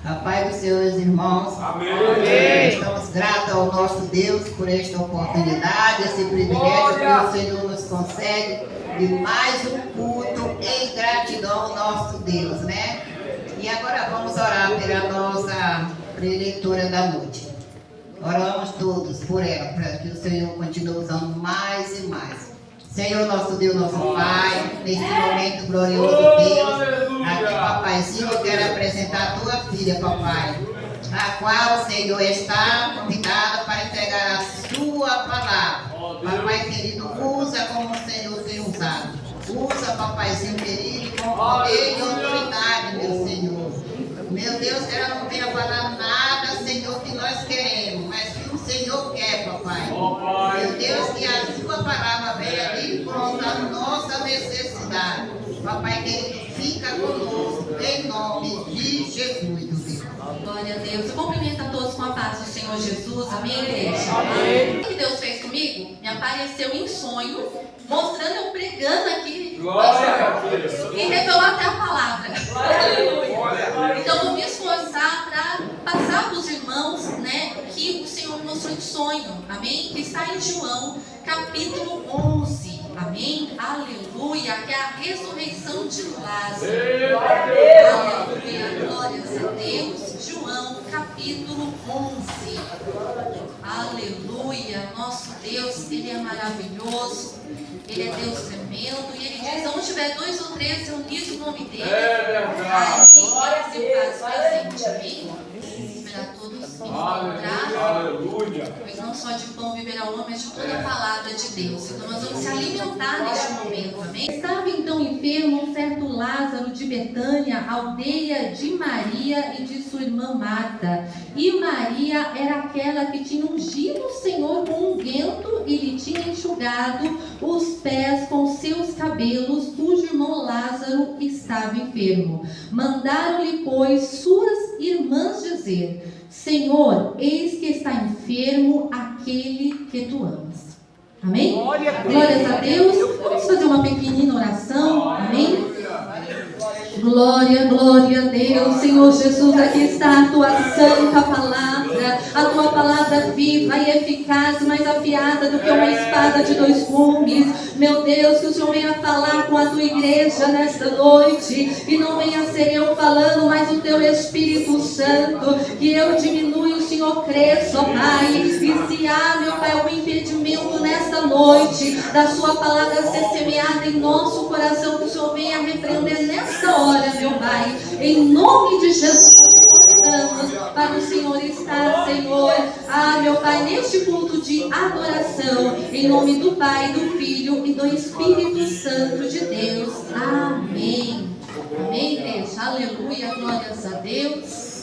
A paz dos Senhores, irmãos. Amém. Estamos gratos ao nosso Deus por esta oportunidade, esse privilégio que o Senhor nos concede de mais um culto em gratidão ao nosso Deus, né? E agora vamos orar pela nossa preletora da noite. Oramos todos por ela, para que o Senhor continue usando mais e mais. Senhor, nosso Deus, nosso Pai, nesse momento glorioso, Deus, aqui, papaizinho, eu quero apresentar a tua filha, papai, a qual o Senhor está convidada para entregar a sua palavra. Papai querido, usa como o Senhor tem usado. Usa, papaizinho querido, com poder e autoridade, meu Senhor. Meu Deus, que ela não venha falar nada, Senhor, que nós queremos, mas que o Senhor quer, papai. Meu Deus, que a sua palavra venha ali pronta a nossa necessidade. Papai querido, fica conosco, em nome de Jesus, meu Deus. Glória a Deus. Eu cumprimento a todos com a paz do Senhor Jesus. Amém, igreja? Amém. O que Deus fez comigo? Me apareceu em sonho, mostrando eu pregando aqui. Glória a Deus. E revelou até a palavra. Aleluia. Então, eu vou me esforçar para passar para os irmãos, né, que o Senhor me mostrou em sonho. Amém? Que está em João, capítulo 11. Amém? Aleluia. Que é a ressurreição de Lázaro. Aleluia. Glórias a Deus. João, capítulo 11. Aleluia. Nosso Deus, Ele é maravilhoso. Ele é Deus tremendo. E Ele diz: onde tiver 2 ou 3 reunidos no nome dEle, ali Ele se faz presente. Amém? Esperar todos se encontrar. Aleluia. Pois não só de pão viverá o homem, mas de toda a palavra de Deus. Então nós vamos se alimentar neste momento, amém? Estava então enfermo um certo Lázaro de Betânia, aldeia de Maria e de sua irmã Marta. E Maria era aquela que tinha ungido o Senhor com unguento e lhe tinha enxugado os pés com seus cabelos, cujo irmão Lázaro estava enfermo. Mandaram-lhe, pois, suas irmãs dizer: Senhor, eis que está enfermo aquele que tu amas. Amém? Glórias a Deus. Vamos fazer uma pequenina oração. Amém? Glória, glória a Deus. Senhor Jesus, aqui está a tua santa palavra, a tua palavra viva e eficaz, mais afiada do que uma espada de 2 gumes. Meu Deus, que o Senhor venha falar com a tua igreja nesta noite, e não venha ser eu falando, mas o teu Espírito Santo, que eu diminua e o Senhor cresça, ó Pai. E se há, meu Pai, algum impedimento nesta noite da sua palavra ser semeada em nosso coração, que o Senhor venha repreender nesta hora, meu Pai. Em nome de Jesus, nós te convidamos para o Senhor estar, Senhor, meu Pai, neste culto de adoração, em nome do Pai, do Filho e do Espírito Santo de Deus. Amém. Amém, igreja? Aleluia, glórias a Deus.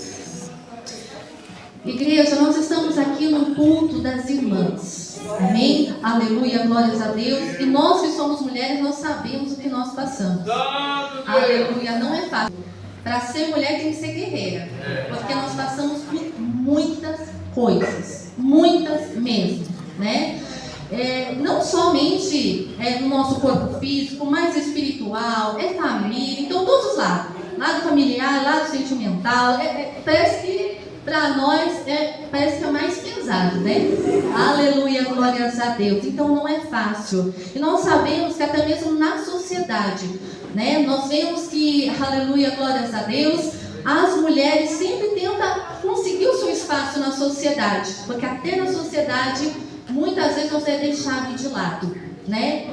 Igreja, nós estamos aqui no culto das irmãs. Amém? Aleluia, glórias a Deus. E nós que somos mulheres, nós sabemos o que nós passamos. Aleluia, não é fácil. Para ser mulher tem que ser guerreira, porque nós passamos por muitas coisas, muitas mesmo, né? Não somente no nosso corpo físico, mas espiritual, família, então todos os lados, lado familiar, lado sentimental, parece que para nós parece que é mais pesado, né? Aleluia, glórias a Deus. Então não é fácil. E nós sabemos que até mesmo na sociedade, né? Nós vemos que, aleluia, glórias a Deus, as mulheres sempre tentam conseguir o seu espaço na sociedade, porque até na sociedade muitas vezes você é deixado de lado, né?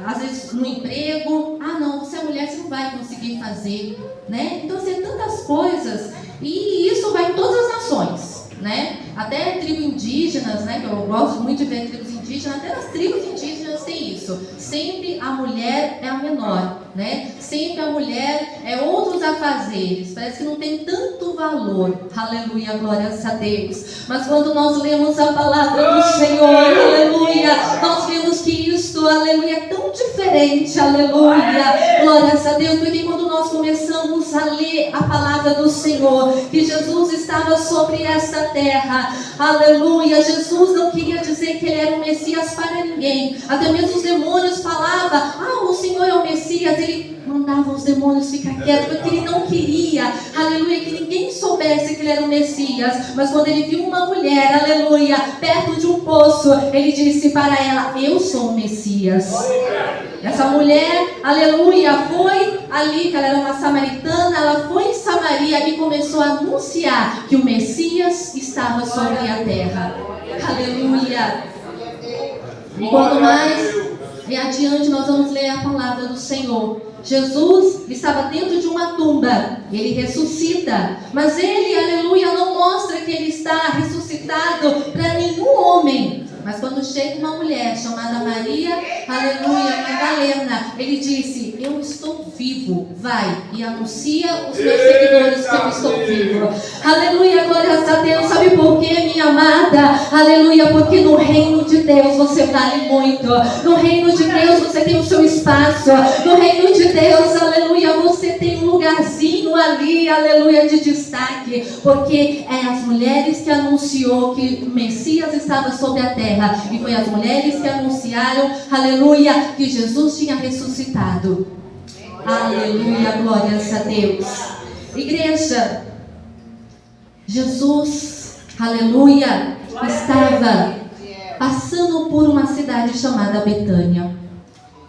Às vezes no emprego, não, você é mulher, você não vai conseguir fazer, né? Então tem tantas coisas, e isso vai em todas as nações, né? Até tribos indígenas, né? Que eu gosto muito de ver tribos indígenas, até as tribos indígenas tem isso. Sempre a mulher é a menor, né? Sempre a mulher é outros afazeres. Parece que não tem tanto valor. Aleluia, glórias a Deus. Mas quando nós lemos a palavra do Senhor, aleluia, nós vemos que isto, aleluia, é tão diferente, aleluia, glórias a Deus, porque quando nós começamos a ler a palavra do Senhor, que Jesus estava sobre essa terra, aleluia, Jesus não queria dizer que ele era o Messias para ninguém. Até mesmo os demônios falavam: o Senhor é o Messias. Ele mandava os demônios ficar quietos, porque ele não queria, aleluia, que ninguém soubesse soubesse que ele era o Messias, mas quando ele viu uma mulher, aleluia, perto de um poço, ele disse para ela: eu sou o Messias. Essa mulher, aleluia, foi ali, que ela era uma samaritana, ela foi em Samaria e começou a anunciar que o Messias estava sobre a terra. Aleluia. E quanto mais adiante nós vamos ler a palavra do Senhor. Jesus estava dentro de uma tumba, ele ressuscita, mas ele, aleluia, não mostra que ele está ressuscitado para nenhum homem. Mas quando chega uma mulher chamada Maria, aleluia, Madalena, ele disse: eu estou vivo, vai e anuncia os meus seguidores que eu estou vivo. Aleluia, glória a Deus. Sabe por quê, minha amada? Aleluia, porque no reino de Deus você vale muito. No reino de Deus você tem o seu espaço. No reino de Deus, aleluia, você tem um lugarzinho ali, aleluia, de destaque. Porque é as mulheres que anunciou que o Messias estava sobre a terra. E foi as mulheres que anunciaram, aleluia, que Jesus tinha ressuscitado. Aleluia, glórias a Deus. Igreja, Jesus, aleluia, estava passando por uma cidade chamada Betânia.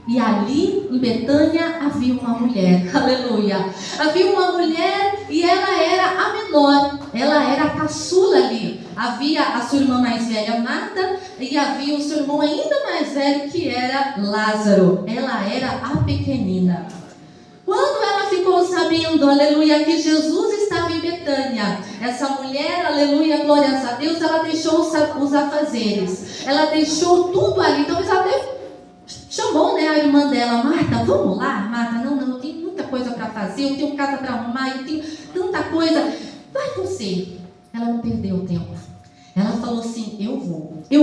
E ali em Betânia havia uma mulher, aleluia. Havia uma mulher e ela era a menor, ela era a caçula ali. Havia a sua irmã mais velha, Marta, e havia o seu irmão ainda mais velho, que era Lázaro. Ela era a pequenina. Quando ela ficou sabendo, aleluia, que Jesus estava em Betânia, essa mulher, aleluia, glórias a Deus, ela deixou os afazeres. Ela deixou tudo ali. Talvez ela até chamou, né, a irmã dela: Marta, vamos lá? Marta, não, eu tenho muita coisa para fazer, eu tenho casa para arrumar, eu tenho tanta coisa. Vai você. Ela não perdeu tempo. Ela falou assim: eu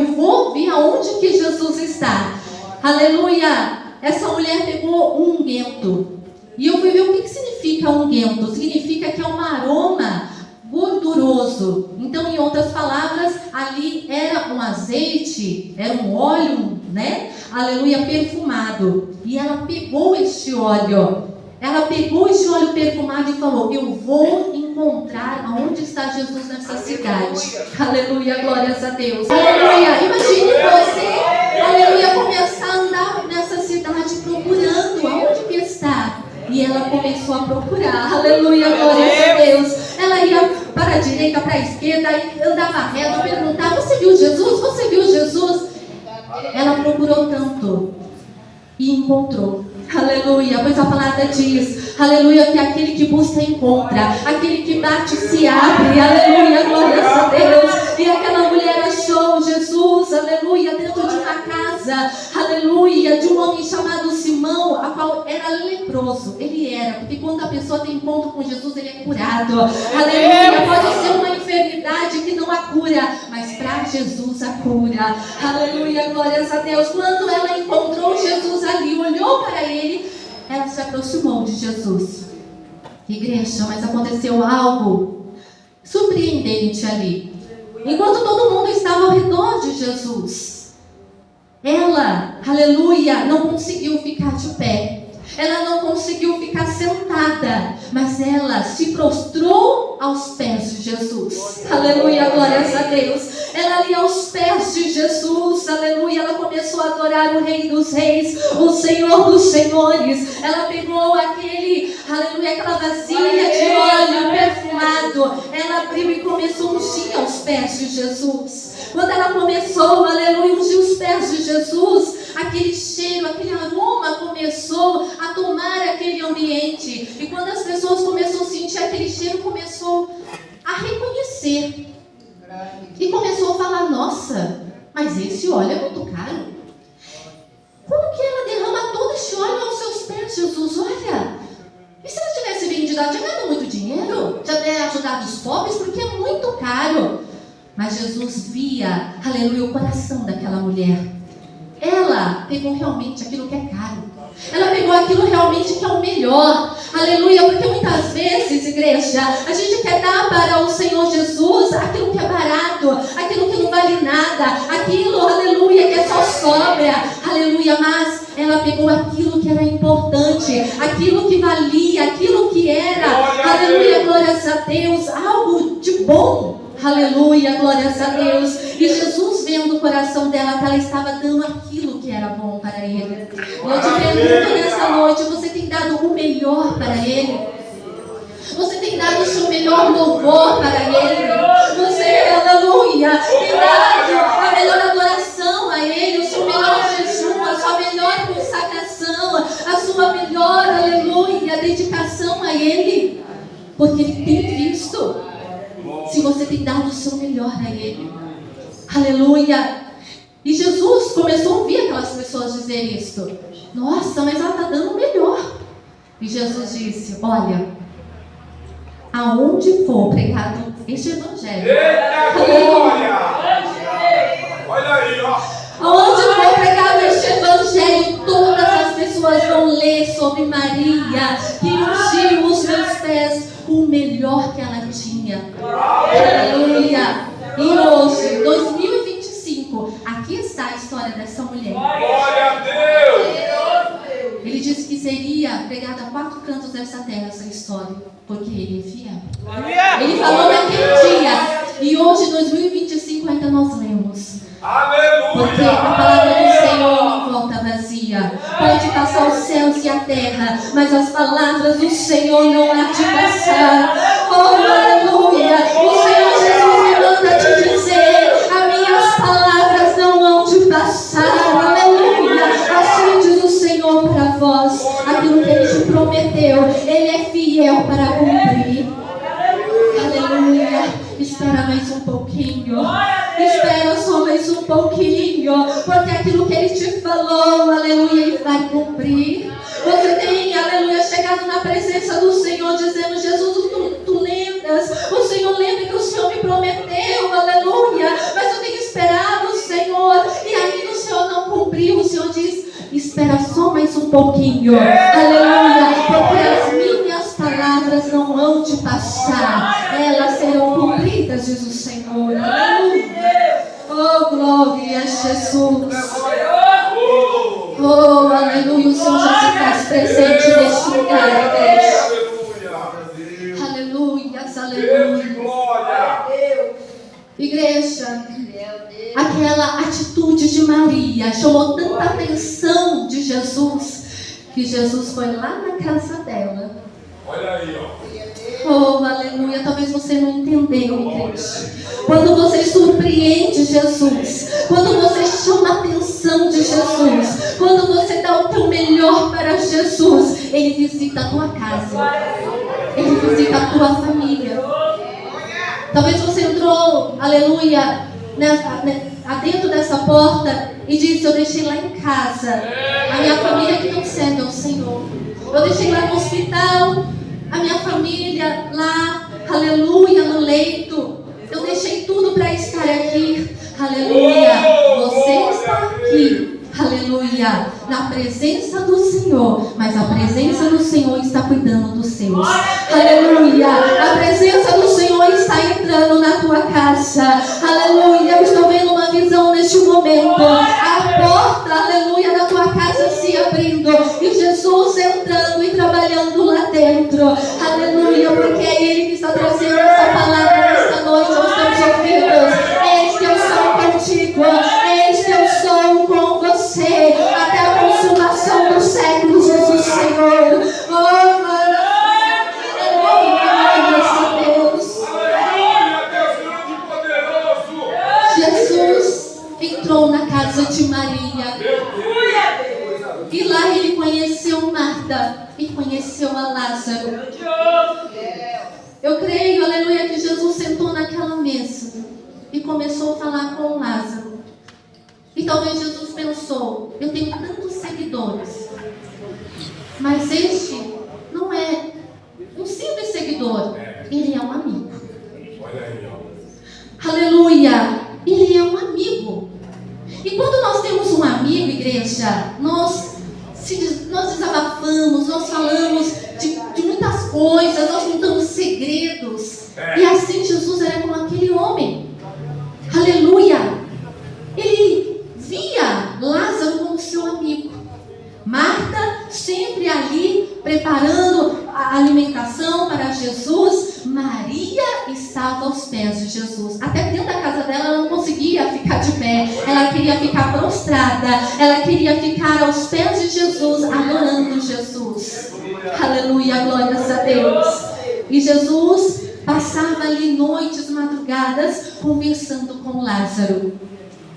vou ver aonde que Jesus está. Aleluia. Essa mulher pegou um unguento. E eu fui ver o que significa unguento. Significa que é um aroma gorduroso. Então, em outras palavras, ali era um azeite, era um óleo, né? Aleluia, perfumado. E ela pegou este óleo. Ela pegou este óleo perfumado e falou: eu vou encontrar aonde está Jesus nessa cidade. Aleluia, glórias a Deus. Aleluia, imagine você, aleluia, começar a andar nessa cidade procurando aonde que está. E ela começou a procurar. Aleluia, glórias a Deus. Ela ia para a direita, para a esquerda, e andava reto, perguntava: você viu Jesus? Você viu Jesus? Ela procurou tanto e encontrou. Aleluia, pois a palavra diz, aleluia, que aquele que busca encontra, aquele que bate se abre. Aleluia, glórias a Deus. E aquela mulher achou Jesus, aleluia, dentro de uma casa, aleluia, de um homem chamado Simão, a qual era leproso. Ele era, porque quando a pessoa tem encontro com Jesus, ele é curado. Aleluia, pode ser uma enfermidade que não há cura, mas para Jesus a cura. Aleluia, glórias a Deus. Quando ela encontrou Jesus ali, olhou para ele, ela se aproximou de Jesus. Igreja, mas aconteceu algo surpreendente ali. Enquanto todo mundo estava ao redor de Jesus, ela, aleluia, não conseguiu ficar de pé. Ela não conseguiu ficar sentada, mas ela se prostrou aos pés de Jesus. Aleluia, glórias a Deus. Ela ali aos pés de Jesus, aleluia, ela começou a adorar o Rei dos Reis, o Senhor dos Senhores. Ela pegou aleluia, aquela vasilha de óleo perfumado. Ela abriu e começou a ungir aos pés de Jesus. Quando ela começou, aleluia, ungir os pés de Jesus, aquele cheiro, aquele aroma começou a tomar aquele ambiente. E quando as pessoas começaram a sentir aquele cheiro, começou a reconhecer. E começou a falar: nossa, mas esse óleo é muito caro. Como que ela derrama todo esse óleo aos seus pés, Jesus? Olha, e se ela tivesse vendido, ela tinha ganhado muito dinheiro? Já teria ajudado os pobres, porque é muito caro. Mas Jesus via, aleluia, o coração daquela mulher. Ela pegou realmente aquilo que é caro. Ela pegou aquilo realmente que é o melhor. Aleluia, porque muitas vezes, igreja, a gente quer dar para o Senhor Jesus aquilo que é barato, aquilo que não vale nada, aquilo, aleluia, que é só sobra. Aleluia, mas ela pegou aquilo que era importante, aquilo que valia, aquilo que era, aleluia, glórias a Deus, algo bom. Aleluia, glórias a Deus. E Jesus vendo o coração dela, que ela estava dando aquilo que era bom para ele. Eu te pergunto nessa noite, você tem dado o melhor para ele? Você tem dado o seu melhor louvor para ele? Você, aleluia, tem dado a melhor adoração a ele, o seu melhor jejum, a sua melhor consagração, a sua melhor, aleluia, dedicação a ele? Porque ele tem visto se você tem dado o seu melhor a ele. Aleluia. E Jesus começou a ouvir aquelas pessoas dizer isso. Nossa, mas ela está dando o melhor. E Jesus disse, olha, aonde for pregado este evangelho, Eita glória! Olha aí, ó. aonde for pregado este evangelho, todas as pessoas vão ler sobre Maria, que ungiu os meus pés, o melhor que ela tinha. Aleluia. E hoje, 2025, aqui está a história dessa mulher. Glória a Deus! Ele disse que seria pregada a 4 cantos dessa terra essa história, porque ele é fiel. Ele falou naquele dia, e hoje, 2025, ainda nós lemos. Porque a palavra do Senhor não volta vazia. Pode passar os céus e a terra, mas as palavras do Senhor não há de passar. Oh, aleluia! O Senhor Jesus me manda te dizer, as minhas palavras não hão de passar. Aleluia! Assim diz o Senhor para vós, aquilo que Ele te prometeu, Ele é fiel para cumprir. Aleluia! Espera mais um pouquinho. Espera só mais um pouquinho. Porque aquilo que Ele te falou, aleluia, Ele vai cumprir. Você tem, aleluia, chegado na presença do Senhor dizendo, Jesus, tu lembras? O Senhor lembra que o Senhor me prometeu, aleluia. Mas eu tenho esperado o Senhor. E ainda o Senhor não cumpriu. O Senhor diz, espera só mais um pouquinho. Aleluia. Porque as minhas palavras não hão de passar. Elas serão cumpridas, diz o Senhor. Aleluia. Oh, glória a Jesus. Oh, aleluia. O Senhor já se faz presente neste lugar, igreja. Aleluia, aleluia. Igreja, aquela atitude de Maria chamou tanta atenção de Jesus, que Jesus foi lá na casa dela. Olha aí, ó. Oh, aleluia. Talvez você não entendeu, igreja. Quando você surpreende Jesus, quando você chama a atenção de Jesus, quando você dá o teu melhor para Jesus, Ele visita a tua casa, Ele visita a tua família. Talvez você entrou, aleluia, dentro dessa porta e disse, eu deixei lá em casa a minha família que não serve ao Senhor. Eu deixei lá no hospital a minha família lá, aleluia, no leito. Eu deixei tudo para estar aqui, aleluia. Você está aqui, aleluia, na presença do Senhor, mas a presença do Senhor está cuidando dos seus, aleluia. A presença do Senhor está entrando na tua casa, aleluia. Eu estou vendo uma visão neste momento, a porta, aleluia, da tua casa se abrindo e Jesus entrando e trabalhando lá dentro, aleluia, porque é Ele que está trazendo essa palavra nesta noite aos teus ouvidos. Eis que eu sou contigo, eis que eu sou com você até a consumação dos séculos, Jesus Senhor. Oh, aleluia, Deus. Aleluia, Deus grande e poderoso. Jesus entrou na casa de Maria. E lá Ele conheceu Marta e conheceu a Lázaro. Eu creio, aleluia, que Jesus sentou naquela mesa e começou a falar com Lázaro. E talvez Jesus pensou, eu tenho tantos seguidores, mas este não é um simples seguidor, ele é um amigo. Olha aí, ó. Aleluia, ele é um amigo. E quando nós temos um amigo, igreja, nós desabafamos, nós falamos de muitas coisas, nós contamos segredos. E assim Jesus era com aquele homem. Aleluia. Ele via Lázaro como seu amigo. Marta sempre ali preparando a alimentação para Jesus. Maria estava estava aos pés de Jesus. Até dentro da casa dela ela não conseguia ficar de pé. Ela queria ficar prostrada. Ela queria ficar aos pés de Jesus, adorando Jesus. Aleluia, glórias a Deus. E Jesus passava ali noites, madrugadas, conversando com Lázaro,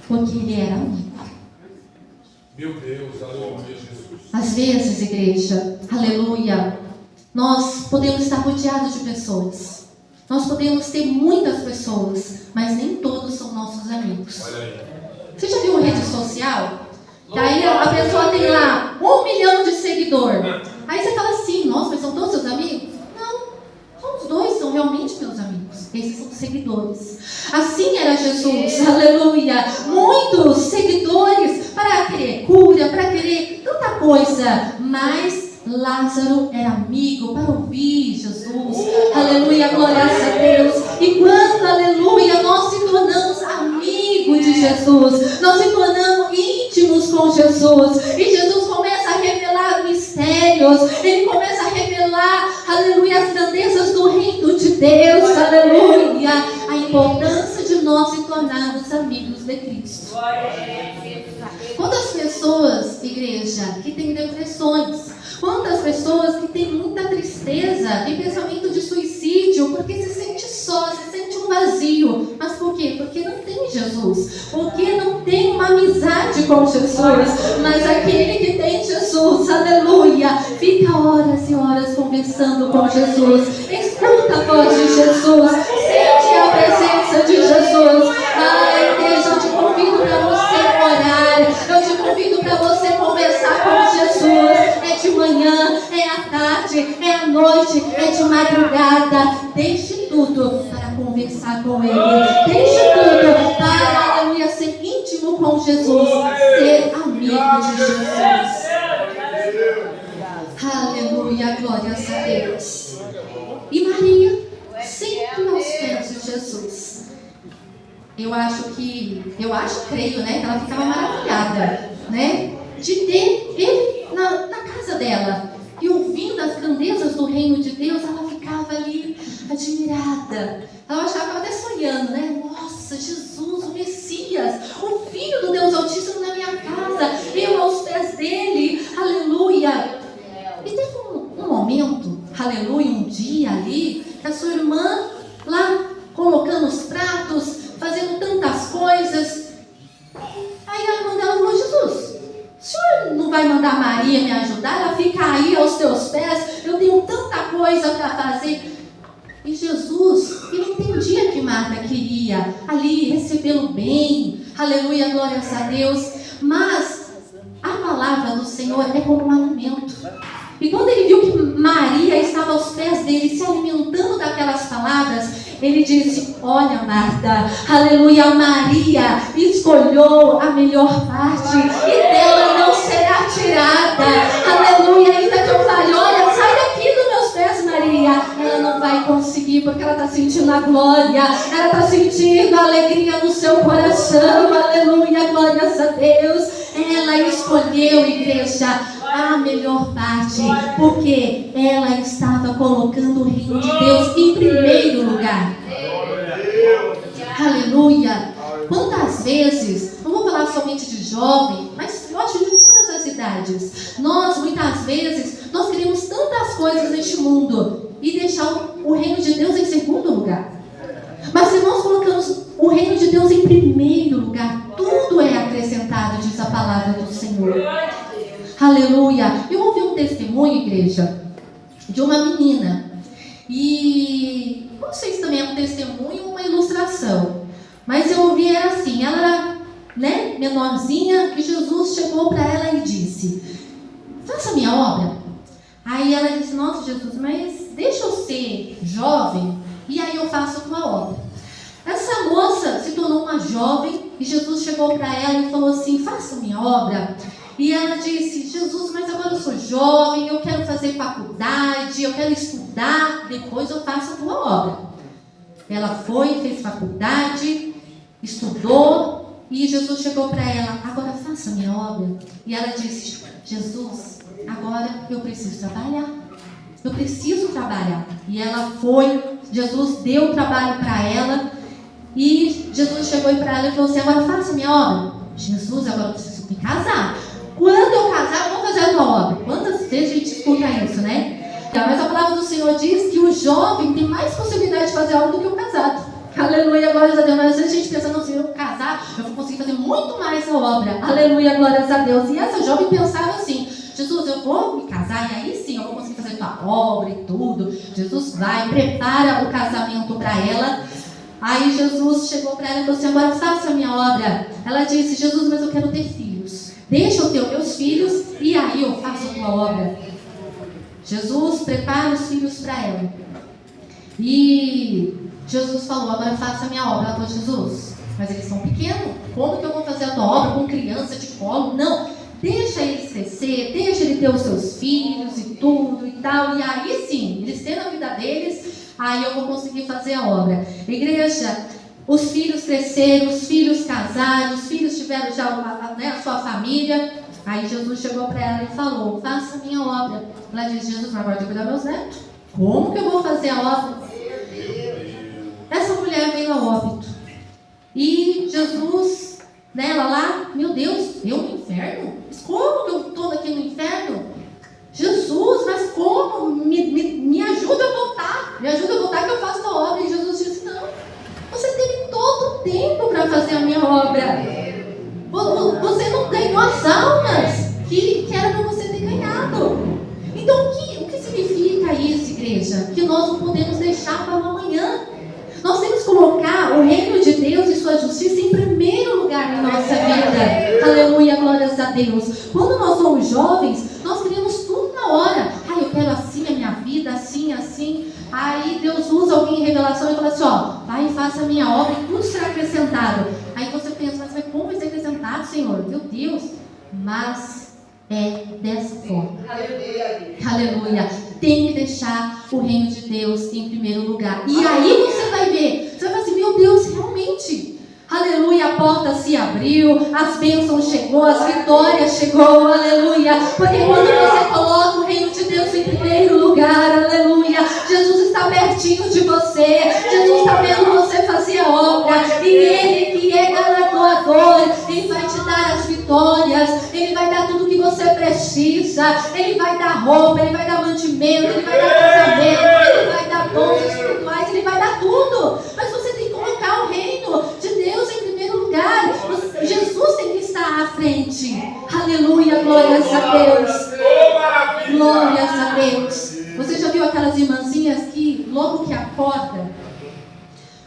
porque ele era amigo. Meu Deus, aleluia, Jesus. Às vezes, igreja, aleluia, nós podemos estar rodeados de pessoas. Nós podemos ter muitas pessoas, mas nem todos são nossos amigos. Olha aí. Você já viu uma rede social? Daí a pessoa tem lá 1 milhão de seguidores. Aí você fala assim, nossa, mas são todos seus amigos? Não, só os 2 são realmente meus amigos. Esses são seguidores. Assim era Jesus, aleluia. Muitos seguidores para querer cura, para querer tanta coisa. Mas Lázaro era amigo para ouvir Jesus. Aleluia, glórias a Deus. E quando, aleluia, nós se tornamos amigos de Jesus, nós se tornamos íntimos com Jesus, e Jesus começa a revelar mistérios, ele começa a revelar, aleluia, as grandezas do reino de Deus, aleluia, a importância de nós se tornarmos amigos de Cristo. Quantas pessoas, igreja, que têm depressões, quantas pessoas que têm muita tristeza, tem pensamento de suicídio, porque se sente só, se sente um vazio. Mas por quê? Porque não tem Jesus, porque não tem uma amizade com Jesus. Mas aquele que tem Jesus, aleluia, fica horas e horas conversando com Jesus, escuta a voz de Jesus, sente a presença de Jesus. Igreja, eu te convido para você orar, eu te convido para você conversar com Jesus. É de manhã, é à tarde, é à noite, é de madrugada. Deixe tudo para conversar com Ele. Deixe tudo para, aleluia, ser íntimo com Jesus, ser amigo de Jesus. Aleluia, glórias a Deus. E Maria, sempre aos pés de Jesus. Creio, né, que ela ficava maravilhada, né, de ter ele na casa dela. E ouvindo as grandezas do reino de Deus, ela ficava ali admirada. Ela achava que estava até sonhando, né? Nossa, Jesus, o Messias, o Filho do Deus Altíssimo na minha casa, eu aos pés dele, aleluia. E teve um momento, aleluia, um dia ali, que a sua irmã lá colocando os pratos, fazendo tantas coisas. Aí a irmã dela falou: Jesus, o senhor não vai mandar Maria me ajudar? Ela fica aí aos teus pés, eu tenho tanta coisa para fazer. E Jesus, ele entendia que Marta queria ali recebê-lo bem, aleluia, glórias a Deus. Mas a palavra do Senhor é como um alimento. E quando ele viu que Maria estava aos pés dele, se alimentando daquelas palavras, ele disse: olha, Marta, aleluia, Maria escolheu a melhor parte e dela não será tirada. Aleluia, ainda que eu fale: olha, sai daqui dos meus pés, Maria, ela não vai conseguir, porque ela está sentindo a glória, ela está sentindo a alegria no seu coração. Aleluia, glórias a Deus. Ela escolheu, igreja, a melhor parte, porque ela estava colocando o reino de Deus em primeiro lugar. Aleluia. Quantas vezes, não vou falar somente de jovem, mas eu acho de todas as idades, nós muitas vezes, nós queremos tantas coisas neste mundo e deixar o reino de Deus em segundo lugar. Mas se nós colocamos o reino de Deus em primeiro lugar, tudo é acrescentado, diz a palavra do Senhor. Aleluia. Eu ouvi um testemunho, igreja, de uma menina. E não sei se também é um testemunho ou uma ilustração, mas eu ouvi, era assim, ela era, né, menorzinha, e Jesus chegou para ela e disse: faça a minha obra. Aí ela disse: nossa, Jesus, mas deixa eu ser jovem e aí eu faço a tua obra. Essa moça se tornou uma jovem e Jesus chegou para ela e falou assim: faça a minha obra. E ela disse: Jesus, mas agora eu sou jovem, eu quero fazer faculdade, eu quero estudar, depois eu faço a tua obra. Ela foi, fez faculdade, estudou, e Jesus chegou para ela: agora faça a minha obra. E ela disse: Jesus, agora eu preciso trabalhar. Eu preciso trabalhar. E ela foi, Jesus deu trabalho para ela. E Jesus chegou para ela e falou assim: agora faça a minha obra. Jesus, agora eu preciso me casar. Quando eu casar, eu vou fazer a tua obra. Quantas vezes a gente escuta isso, né? Mas a palavra do Senhor diz que o jovem tem mais possibilidade de fazer a obra do que o casado. Aleluia, glórias a Deus. Mas às vezes a gente pensa, não, se eu casar, eu vou conseguir fazer muito mais a obra. Aleluia, glórias a Deus. E essa jovem pensava assim: Jesus, eu vou me casar e aí sim eu vou conseguir fazer tua obra e tudo. Jesus vai, prepara o casamento para ela. Aí Jesus chegou para ela e falou assim: agora faça a minha obra. Ela disse: Jesus, mas eu quero ter filhos. Deixa eu ter os meus filhos e aí eu faço a tua obra. Jesus prepara os filhos para ela. E Jesus falou: agora faça a minha obra. Ela falou: Jesus, mas eles são pequenos. Como que eu vou fazer a tua obra com criança de colo? Não, deixa eles crescer, deixa ele ter os seus filhos e tudo e tal. E aí sim, eles tendo a vida deles, aí eu vou conseguir fazer a obra. Igreja, os filhos cresceram, os filhos casaram, os filhos tiveram já a sua família. Aí Jesus chegou para ela e falou: faça a minha obra. Ela disse: Jesus, mas agora eu tenho que cuidar dos meus netos. Como que eu vou fazer a obra? Essa mulher veio a óbito. E Jesus, ela lá, meu Deus, eu no inferno? Mas como que eu estou aqui no inferno? Jesus, mas como? Me ajuda a voltar. Me ajuda a voltar que eu faço a obra. E Jesus disse: não, você teve todo o tempo para fazer a minha obra. Você não ganhou as almas que era para você ter ganhado. Então, o que significa isso, igreja? Que nós não podemos deixar para o amanhã. Nós temos que colocar o reino de Deus e sua justiça em primeiro lugar na nossa vida. Aleluia, glórias a Deus. Quando nós somos jovens, nós queremos tudo na hora. Eu quero assim a minha vida, assim, assim. Aí Deus usa alguém em revelação e fala assim: vai e faça a minha obra e tudo será acrescentado. Aí você pensa: mas como vai ser acrescentado, Senhor? Meu Deus. Mas é dessa forma. Aleluia. Tem que deixar o reino de Deus em primeiro lugar. E aí você vai ver, você vai falar assim: meu Deus, realmente, aleluia, a porta se abriu, as bênçãos chegou, as vitórias chegou, aleluia. Porque quando você coloca o reino de Deus em primeiro lugar, aleluia, Jesus está pertinho de você, Jesus está vendo você fazer a obra, e Ele que é galardoador, Ele vai te dar as vitórias, Ele vai dar tudo que você precisa, Ele vai dar roupa, Ele vai dar mantimento, Ele vai dar casamento, Ele vai dar dons espirituais, Ele vai dar tudo. Mas você tem que colocar o reino de Deus em primeiro lugar. Jesus tem que estar à frente. Aleluia, glórias a Deus. Glórias a Deus. Você já viu aquelas irmãzinhas que logo que acorda,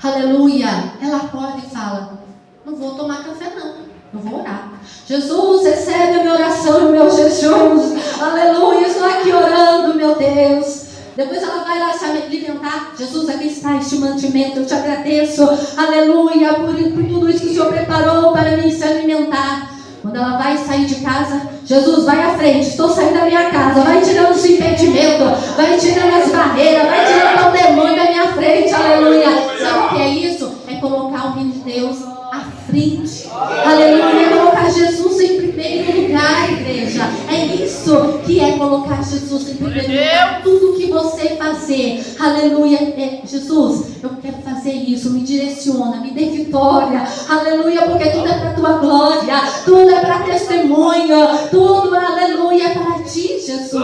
aleluia, ela acorda e fala: não vou tomar café não, eu vou orar. Jesus, recebe a minha oração e o meu jejum. Aleluia, estou aqui orando, meu Deus. Depois ela vai lá se alimentar. Jesus, aqui está este mantimento, eu te agradeço, aleluia, por tudo isso que o Senhor preparou para mim se alimentar. Quando ela vai sair de casa, Jesus, vai à frente, estou saindo da minha casa, vai tirando os impedimentos, vai tirando as barreiras, vai tirando o demônio da minha frente, aleluia. Sabe o que é isso? É colocar o reino de Deus à frente, aleluia, é colocar Jesus em primeiro lugar, igreja. É isso que é colocar Jesus em primeiro lugar. Tudo que você fazer, aleluia, Jesus, eu quero fazer isso, me direciona, me dê vitória, aleluia, porque tudo é para a tua glória, tudo é para testemunho, tudo, aleluia, é para ti, Jesus.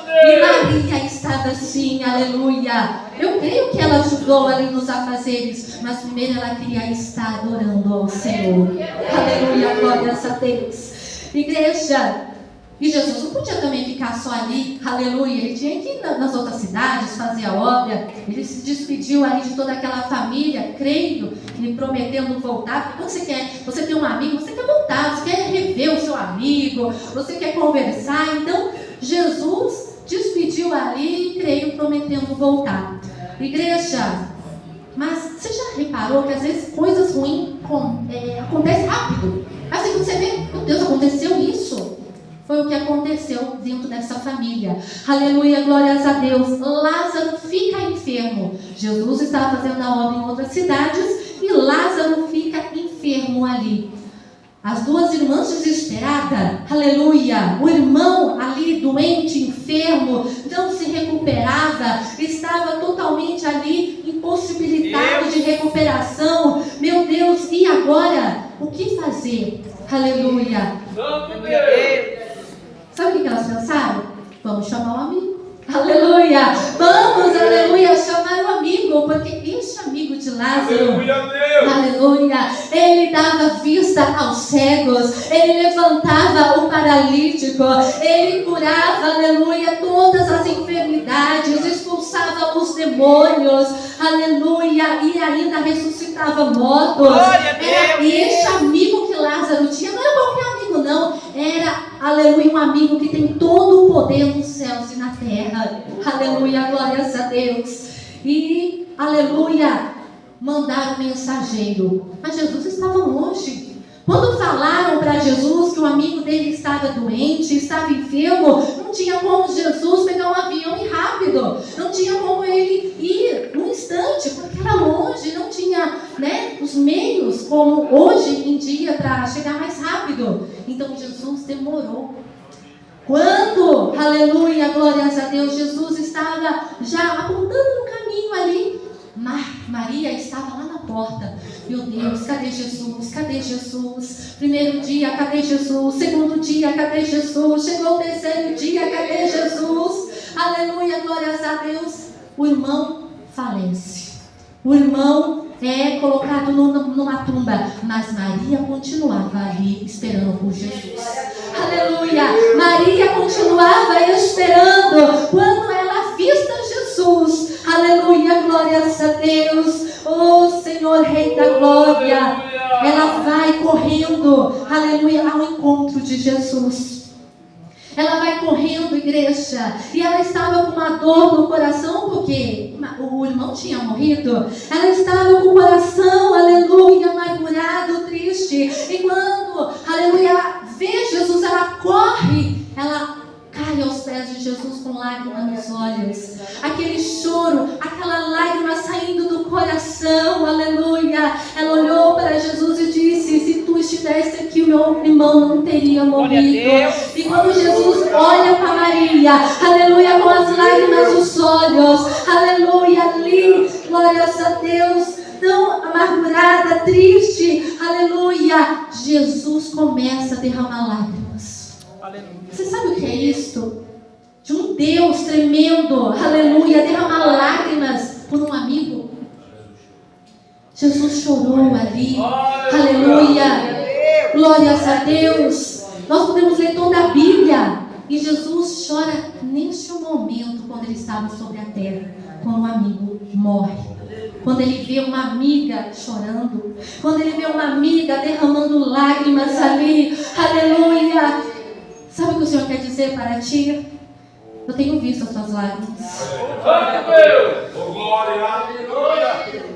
E Maria estava assim, aleluia. Eu creio que ela ajudou ali nos afazeres, mas primeiro ela queria estar adorando ao Senhor. Aleluia, glórias a Deus. Igreja, e Jesus não podia também ficar só ali, aleluia. Ele tinha que ir nas outras cidades fazer a obra. Ele se despediu ali de toda aquela família, creio, e prometendo voltar. Porque quando você tem um amigo, você quer voltar, você quer rever o seu amigo, você quer conversar. Então, Jesus despediu ali, creio, prometendo voltar. Igreja, mas você já reparou que às vezes coisas ruins acontecem rápido? Assim que você vê, meu Deus, aconteceu isso. Foi o que aconteceu dentro dessa família. Aleluia, glórias a Deus. Lázaro fica enfermo. Jesus estava fazendo a obra em outras cidades e Lázaro fica enfermo ali. As duas irmãs desesperadas, aleluia, o irmão ali doente, enfermo, não se recuperava, estava totalmente ali impossibilitado de recuperação. Meu Deus, e agora? O que fazer? Aleluia. Sabe o que elas pensaram? Vamos chamar um amigo. Aleluia! Vamos, aleluia, chamar o amigo, porque este amigo de Lázaro, aleluia, ele dava vista aos cegos, ele levantava o paralítico, ele curava, aleluia, todas as enfermidades, expulsava os demônios, aleluia, e ainda ressuscitava mortos. E este amigo que Lázaro tinha não era qualquer amigo, não, era, aleluia, um amigo que tem todo o poder nos céus e na terra. Aleluia, glórias a Deus. E, aleluia, mandaram um mensageiro. Mas Jesus estava longe. Quando falaram para Jesus que o amigo dele estava doente, estava enfermo, não tinha como Jesus pegar um avião e ir rápido. Não tinha como ele ir num instante, porque era longe, não tinha, né, os meios como hoje em dia para chegar mais rápido. Então Jesus demorou. Quando, aleluia, glórias a Deus, Jesus estava já apontando no caminho ali, Maria estava lá na porta. Meu Deus, cadê Jesus? Cadê Jesus? Primeiro dia, cadê Jesus? Segundo dia, cadê Jesus? Chegou o terceiro dia, cadê Jesus? Aleluia, glórias a Deus. O irmão falece. O irmão é colocado numa tumba, mas Maria continuava ali esperando por Jesus. Aleluia! Maria continuava esperando quando ela avista Jesus. Aleluia, glórias a Deus. Oh Senhor, Rei da Glória. Ela vai correndo, aleluia, ao encontro de Jesus. Ela vai correndo, igreja, e ela estava com uma dor no coração, porque o irmão tinha morrido. Ela estava com o coração, aleluia, amargurado, triste. E quando, aleluia, ela vê Jesus, ela corre, ela cai aos pés de Jesus com lágrimas nos olhos. Aquele choro, aquela lágrima saindo do coração, aleluia. Ela olhou para Jesus e disse: se tu estivesse aqui, o meu irmão não teria morrido. E quando Jesus olha para Maria, aleluia, com as lágrimas nos olhos, aleluia, ali, glórias a Deus, tão amargurada, triste, aleluia, Jesus começa a derramar lágrimas. Você sabe o que é isto? De um Deus tremendo, aleluia, derramar lágrimas por um amigo. Jesus chorou ali, aleluia, glórias a Deus. Nós podemos ler toda a Bíblia e Jesus chora neste momento quando ele estava sobre a terra, quando um amigo morre. Quando ele vê uma amiga chorando, quando ele vê uma amiga derramando lágrimas ali, aleluia. Sabe o que o Senhor quer dizer para ti? Eu tenho visto as suas lágrimas.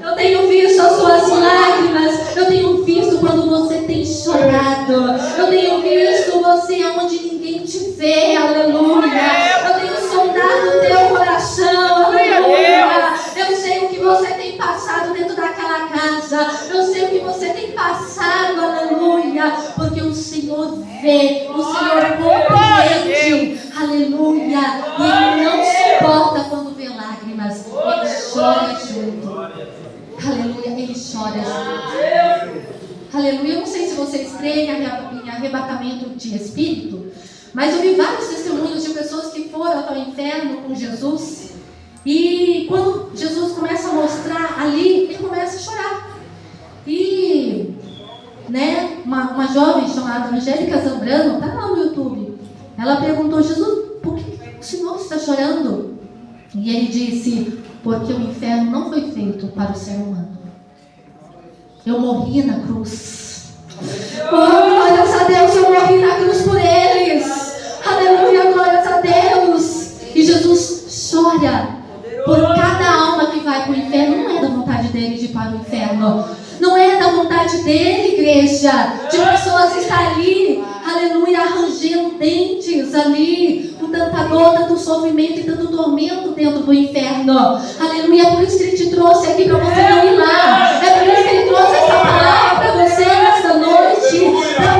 Eu tenho visto as suas lágrimas. Eu tenho visto quando você tem chorado. Eu tenho visto você onde ninguém te vê. Aleluia. Eu tenho sondado o teu coração. Aleluia. Eu sei o que você tem passado dentro daquela casa. Eu sei o que você tem passado. Aleluia. Porque o Senhor vê. O Senhor compreende. Aleluia. E Ele não suporta quando vê lágrimas. Ele chora junto. Aleluia. Ele chora junto. Aleluia. Eu não sei se vocês creem em arrebatamento de espírito, mas eu vi vários testemunhos de pessoas que foram ao inferno com Jesus. E quando Jesus começa a mostrar ali, ele começa a chorar. E uma jovem chamada Angélica Zambrano, está lá no YouTube, ela perguntou: Jesus, por que o Senhor está chorando? E ele disse: porque o inferno não foi feito para o ser humano. Eu morri na cruz. Oh, glórias a Deus, eu morri na cruz por eles. Aleluia, glórias a Deus. E Jesus chora por cada alma que vai para o inferno. Não é da vontade dele de ir para o inferno. Não é da vontade dele, igreja, de pessoas estar ali, aleluia, arranjando dentes ali, com tanta dor, tanto sofrimento e tanto tormento dentro do inferno. Aleluia, é por isso que ele te trouxe aqui para você não ir lá. É por isso que ele trouxe essa palavra para você nesta noite, para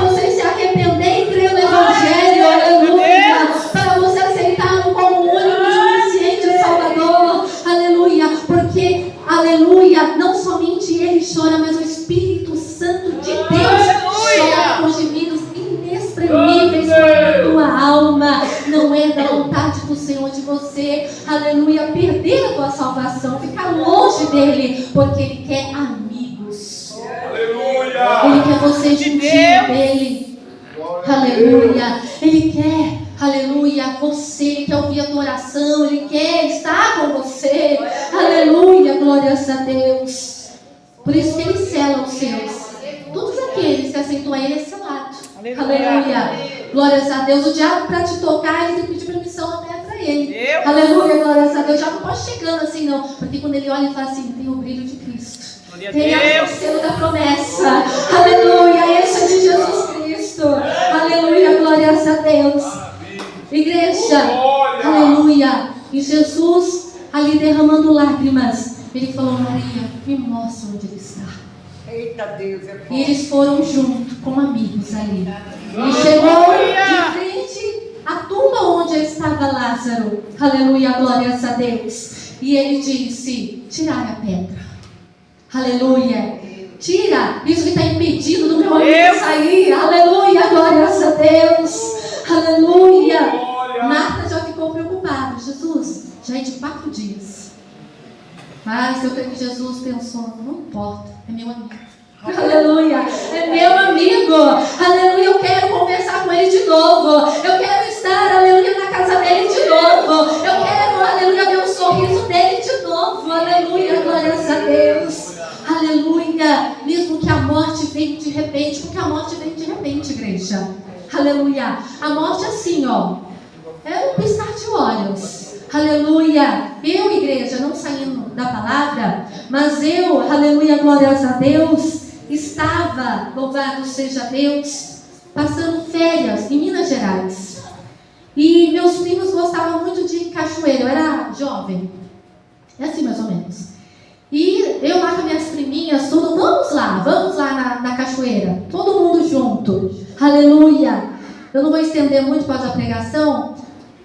chora, mas o Espírito Santo de Deus chora com gemidos inexprimíveis para a tua alma. Não é da vontade do Senhor de você, aleluia, perder a tua salvação, ficar longe dele, porque ele quer amigos. Aleluia. Ele quer você juntinho dele. Aleluia. Ele quer, aleluia, você. Ele quer ouvir a tua oração. Ele quer estar com você. Aleluia, glórias a Deus. Por isso que ele sela os seus. Todos aqueles que aceitam a ele é selado. Aleluia. Glórias a Deus. O diabo, para te tocar, ele tem que pedir permissão até para ele. Aleluia, glórias a Deus. O diabo não pode chegando assim, não. Porque quando ele olha e fala assim, tem o brilho de Cristo. Tem o selo da promessa. Aleluia. Esse é de Jesus Cristo. Aleluia, glórias a Deus. Igreja, aleluia. E Jesus ali derramando lágrimas, ele falou: Maria, me mostra onde ele está. Eita Deus, é bom. E eles foram junto com amigos ali. E chegou de frente à tumba onde estava Lázaro. Aleluia, glórias a Deus. E ele disse: tirai a pedra. Aleluia. Tira isso que está impedido do meu amigo sair. Aleluia, glórias a Deus. Aleluia. Marta já ficou preocupada. Jesus, já é de 4 dias. Mas eu creio que Jesus pensou: não importa, é meu amigo. Aleluia, é meu amigo. Aleluia, eu quero conversar com ele de novo. Eu quero estar, aleluia, na casa dele de novo. Eu quero, aleluia, ver o sorriso dele de novo. Aleluia, glórias a Deus. Aleluia, mesmo que a morte venha de repente, porque a morte vem de repente, igreja. Aleluia, a morte assim, ó, é um piscar de olhos. Aleluia, eu, igreja, não saindo da palavra, mas eu, aleluia, glórias a Deus, estava, louvado seja Deus, passando férias em Minas Gerais. E meus primos gostavam muito de cachoeira, eu era jovem, é assim mais ou menos. E eu lá com minhas priminhas, tudo, vamos lá na cachoeira, todo mundo junto, aleluia. Eu não vou estender muito para a pregação,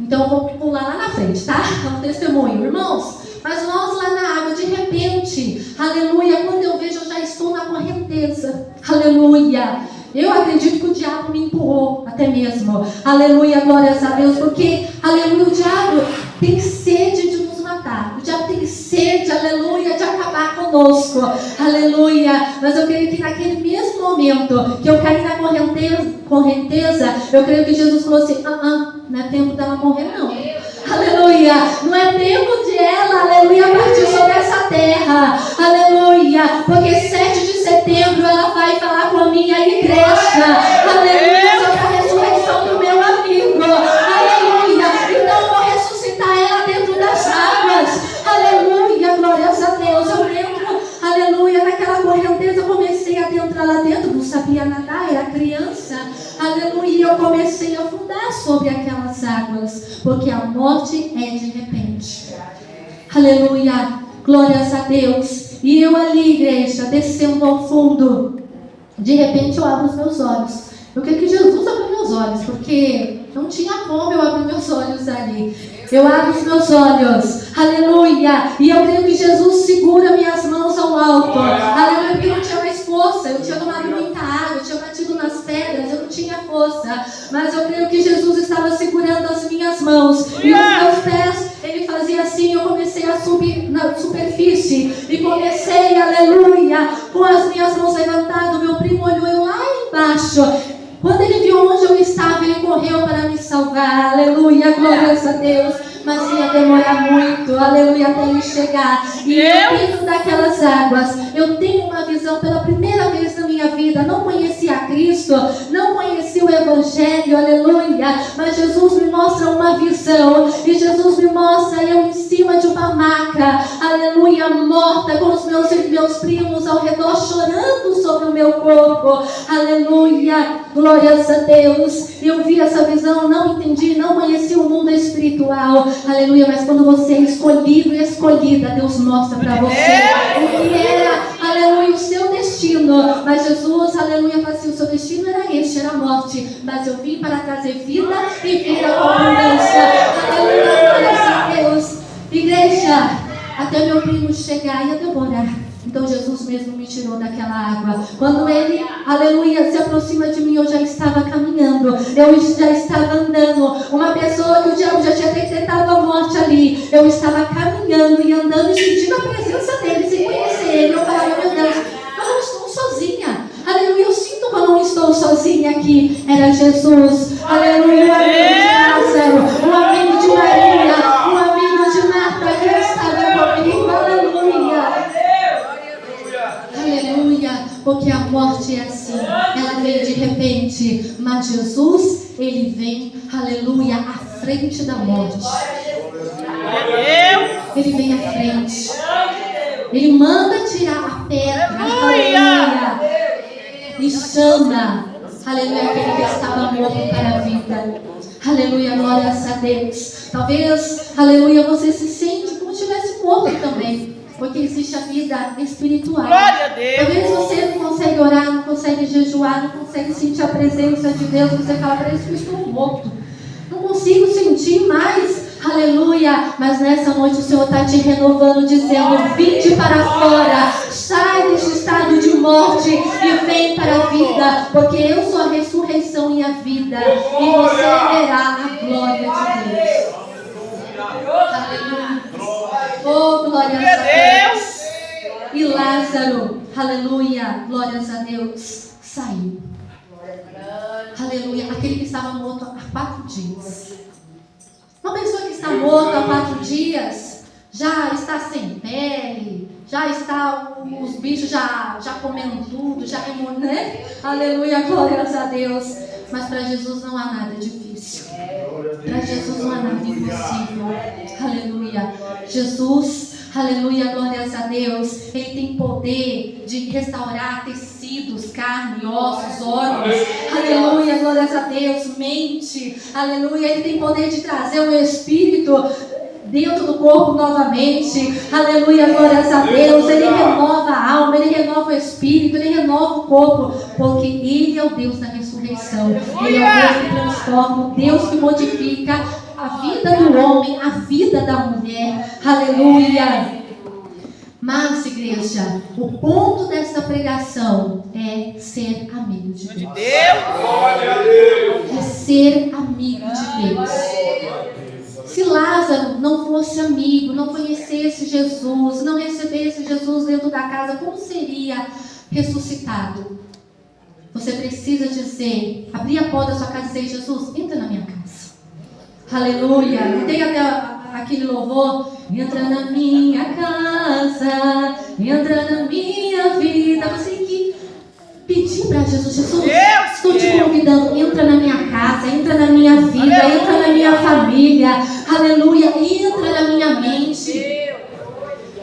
então eu vou pular lá na frente, tá? É um testemunho, irmãos. Mas nós lá na água, de repente, aleluia, quando eu vejo, eu já estou na correnteza, aleluia. Eu acredito que o diabo me empurrou, até mesmo, aleluia, glórias a Deus, porque, aleluia, o diabo tem sede de nos matar, o diabo tem sede, aleluia, de acabar conosco, aleluia. Mas eu creio que naquele mesmo momento que eu caí na correnteza, eu creio que Jesus falou assim: não é tempo dela morrer não, aleluia, não é tempo de ela, aleluia, partir sobre essa terra, aleluia, porque 7 de setembro ela vai falar com a minha igreja, aleluia, sobre a ressurreição do meu amigo, aleluia. Então eu vou ressuscitar ela dentro das águas, aleluia, glórias a Deus. Eu entro, aleluia, naquela correnteza, eu comecei a adentrar lá dentro, não sabia nadar, era criança, aleluia, e eu comecei a afundar sobre aquelas águas, porque a morte é de repente, aleluia, glórias a Deus. E eu ali, igreja, descendo ao fundo, de repente eu abro os meus olhos. Eu creio que Jesus abriu meus olhos, porque não tinha como eu abrir meus olhos ali. Eu abro os meus olhos, aleluia, e eu creio que Jesus segura minhas mãos ao alto, aleluia, porque eu não tinha mais força, eu tinha tomado muita água, eu tinha batido nas pedras, eu não tinha força, mas eu creio que Jesus estava segurando as minhas mãos, e os meus pés, ele fazia assim, eu comecei a subir na superfície, e comecei, aleluia, com as minhas mãos levantadas. Meu primo olhou lá embaixo. Quando ele viu onde eu estava, ele correu para me salvar, aleluia, glórias a Deus, mas ia demorar muito, aleluia, até ele chegar. E eu dentro daquelas águas, eu tenho uma visão pela primeira vez na minha vida. Não conhecia Cristo, não conhecia o Evangelho, aleluia, mas Jesus me mostra uma visão, e Jesus me mostra eu em cima de uma maca, aleluia, morta, com os meus primos ao redor, chorando sobre o meu corpo, aleluia, glórias a Deus. Eu vi essa visão, não entendi, não conheci o mundo espiritual, aleluia, mas quando você é escolhido e escolhida, Deus mostra para você o que era, aleluia, o seu destino. Mas Jesus, aleluia, fala assim: o seu destino era este, era a morte, mas eu vim para trazer vida e vida com abundância, aleluia, glórias a Deus. Igreja, até meu primo chegar, ia demorar, Então Jesus mesmo me tirou daquela água. Quando ele, aleluia, se aproxima de mim, eu já estava caminhando, eu já estava andando. Uma pessoa que o diabo já tinha decretado a morte ali, eu estava caminhando e andando e sentindo a presença dele, sem conhecer ele. Eu falava, meu Deus, eu não estou sozinha. Aleluia, eu sinto que eu não estou sozinha aqui. Era Jesus, aleluia, um amigo de Lázaro, um amigo de Maria, um amigo de Marta, que estava comigo, aleluia. Aleluia, porque a morte é assim, ela vem de repente, mas Jesus, ele vem, aleluia, à frente da morte. Ele vem à frente, ele manda tirar a pedra, aleluia, e chama, aleluia, aquele que estava morto para a vida. Aleluia, glórias a Deus. Talvez, aleluia, você se sente como se estivesse morto também, porque existe a vida espiritual. Glória a Deus. Talvez você não consegue orar, não consegue jejuar, não consegue sentir a presença de Deus. Você fala, parece que eu estou morto, não consigo sentir mais. Aleluia, mas nessa noite o Senhor está te renovando, dizendo, vinde para fora, sai deste estado de morte e vem para a vida, porque eu sou a ressurreição e a vida, e você verá a glória de Deus. Aleluia. Oh, glórias a Deus. E Lázaro, aleluia, glórias a Deus, saiu. Aleluia, aquele que estava morto há 4 dias. Uma pessoa que está morta há 4 dias, já está sem pele, já está, os bichos já comendo tudo, já né? Aleluia, glórias a Deus. Mas para Jesus não há nada difícil. Para Jesus não há nada impossível. Aleluia. Jesus, aleluia, glórias a Deus. Ele tem poder de restaurar tecidos, carne, ossos, órgãos. Aleluia, glórias a Deus. Mente, aleluia. Ele tem poder de trazer o espírito dentro do corpo novamente. Aleluia, glórias a Deus. Ele renova a alma, ele renova o espírito, ele renova o corpo, porque ele é o Deus da ressurreição. Ele é o Deus que transforma, o Deus que modifica a vida do homem, a vida da mulher. Aleluia. Mas, igreja, o ponto dessa pregação é ser amigo de Deus. É ser amigo de Deus. Se Lázaro não fosse amigo, não conhecesse Jesus, não recebesse Jesus dentro da casa, como seria ressuscitado? Você precisa dizer, abrir a porta da sua casa e dizer, Jesus, entra na minha casa. Aleluia. Não tem até aquele louvor, entra na minha casa, entra na minha vida. Você tem que pedir para Jesus, Jesus, estou te convidando, entra na minha casa, entra na minha vida, entra na minha família, aleluia, entra na minha mente.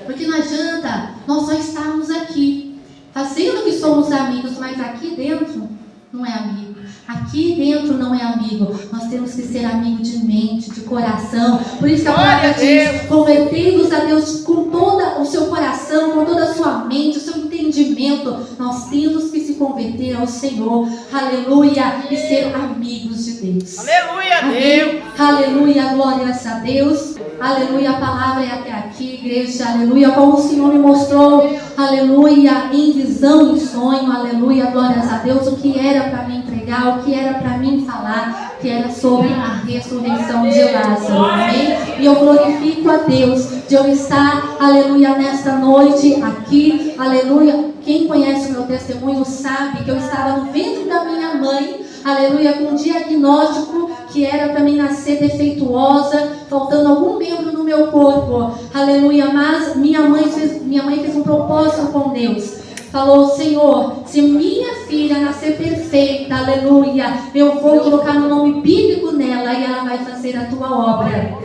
Porque não adianta nós só estarmos aqui, fazendo que somos amigos, mas aqui dentro não é amigo. Aqui dentro não é amigo. Nós temos que ser amigo de mente, de coração. Por isso que a palavra diz, convertei-vos a Deus com todo o seu coração, com toda a sua mente, o seu entendimento. Nós temos que se converter ao Senhor, aleluia, e ser amigos de Deus. Aleluia, Amém. Deus. Aleluia, glórias a Deus. Aleluia, a palavra é até aqui, igreja. Aleluia, como o Senhor me mostrou, aleluia, em visão, em sonho, aleluia, glórias a Deus, o que era para mim entregar, o que era para mim falar, que era sobre a ressurreição de Lázaro, amém? E eu glorifico a Deus de eu estar, aleluia, nesta noite aqui, aleluia. Quem conhece o meu testemunho sabe que eu estava no ventre da minha mãe, aleluia, com um diagnóstico que era para mim nascer defeituosa, faltando algum membro no meu corpo, aleluia, mas minha mãe fez um propósito com Deus. Falou, Senhor, se minha filha nascer perfeita, aleluia, eu vou colocar um nome bíblico nela e ela vai fazer a tua obra.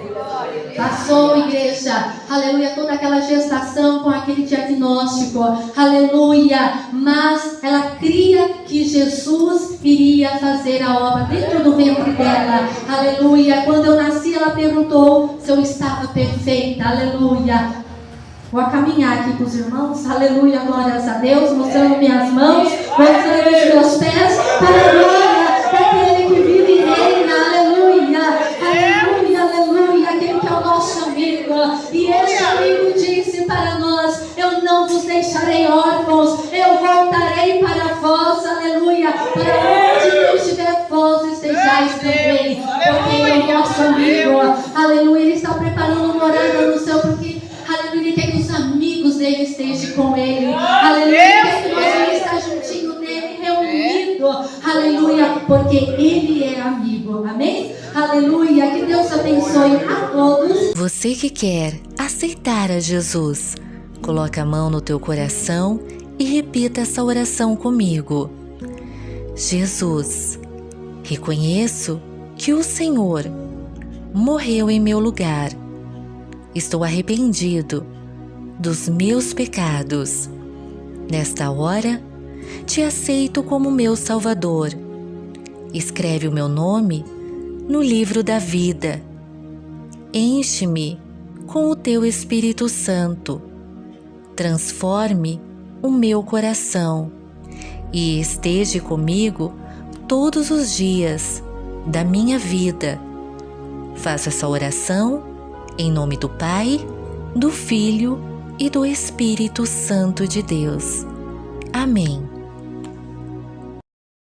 Passou, igreja, aleluia, toda aquela gestação com aquele diagnóstico, aleluia, mas ela cria que Jesus iria fazer a obra dentro do ventre dela, aleluia. Quando eu nasci, ela perguntou se eu estava perfeita, aleluia. Vou caminhar aqui com os irmãos, aleluia, glórias a Deus, mostrando minhas mãos, mostrando os meus pés, para a glória daquele que vive e reina, aleluia, aleluia, aleluia, aquele que é o nosso amigo, e esse amigo disse para nós, eu não vos deixarei voltarei para vós, aleluia, para onde eu estiver, vós estejais também, porque Ele é o nosso amigo, aleluia. Ele está preparando morada no céu, porque, aleluia, Ele quer que os amigos dele estejam com Ele, aleluia. Ele quer que você esteja juntinho dele, reunido, aleluia, porque Ele é amigo, amém? Aleluia, que Deus abençoe a todos. Você que quer aceitar a Jesus, coloca a mão no teu coração e repita essa oração comigo. Jesus, reconheço que o Senhor morreu em meu lugar. Estou arrependido dos meus pecados. Nesta hora, te aceito como meu Salvador. Escreve o meu nome no livro da vida. Enche-me com o teu Espírito Santo. Transforme o meu coração e esteja comigo todos os dias da minha vida. Faça essa oração em nome do Pai, do Filho e do Espírito Santo de Deus. Amém.